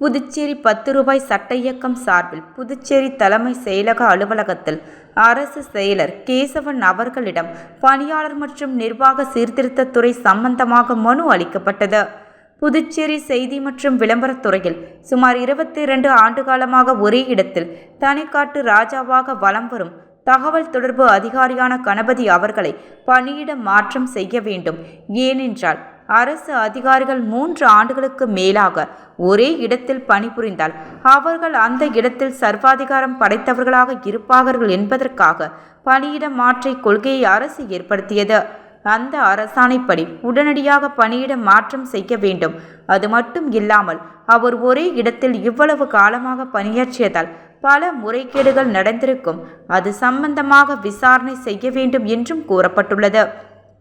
புதுச்சேரி 10 ரூபாய் சட்ட இயக்கம் சார்பில் புதுச்சேரி தலைமை செயலக அலுவலகத்தில் அரசு செயலர் கேசவன் அவர்களிடம் பணியாளர் மற்றும் நிர்வாக சீர்திருத்தத்துறை சம்பந்தமாக மனு அளிக்கப்பட்டது. புதுச்சேரி செய்தி மற்றும் விளம்பரத்துறையில் சுமார் 22 ஆண்டுகாலமாக ஒரே இடத்தில் தனிக்காட்டு ராஜாவாக வலம் வரும் தகவல் தொடர்பு அதிகாரியான கணபதி அவர்களை பணியிட மாற்றம் செய்ய வேண்டும். ஏனென்றால் அரசு அதிகாரிகள் 3 ஆண்டுகளுக்கு மேலாக ஒரே இடத்தில் பணிபுரிந்தால் அவர்கள் அந்த இடத்தில் சர்வாதிகாரம் படைத்தவர்களாக இருப்பார்கள் என்பதற்காக பணியிட மாற்ற கொள்கையை அரசு ஏற்படுத்தியது. அந்த அரசாணைப்படி உடனடியாக பணியிட மாற்றம் செய்ய வேண்டும். அது மட்டும் இல்லாமல் அவர் ஒரே இடத்தில் இவ்வளவு காலமாக பணியாற்றியதால் பல முறைகேடுகள் நடந்திருக்கும். அது சம்பந்தமாக விசாரணை செய்ய வேண்டும் என்றும் கூறப்பட்டுள்ளது.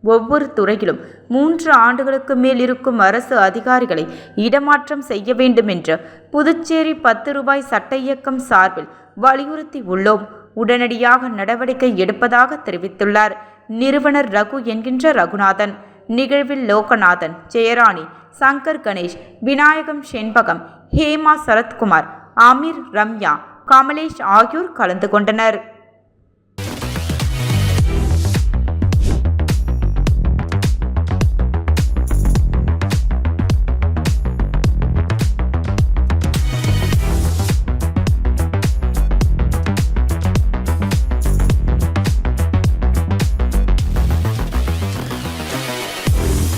ஒவ்வொரு துறையிலும் 3 ஆண்டுகளுக்கு மேல் இருக்கும் அரசு அதிகாரிகளை இடமாற்றம் செய்ய வேண்டும் என்று புதுச்சேரி 10 ரூபாய் சட்ட இயக்கம் சார்பில் வலியுறுத்தி உள்ளோம். உடனடியாக நடவடிக்கை எடுப்பதாக தெரிவித்துள்ளார். நிறுவனர் ரகு என்கின்ற ரகுநாதன். நிகழ்வில் லோகநாதன், ஜெயராணி, சங்கர் கணேஷ், விநாயகம் செண்பகம், ஹேமா சரத்குமார், அமீர், ரம்யா, கமலேஷ் ஆகியோர் கலந்து கொண்டனர்.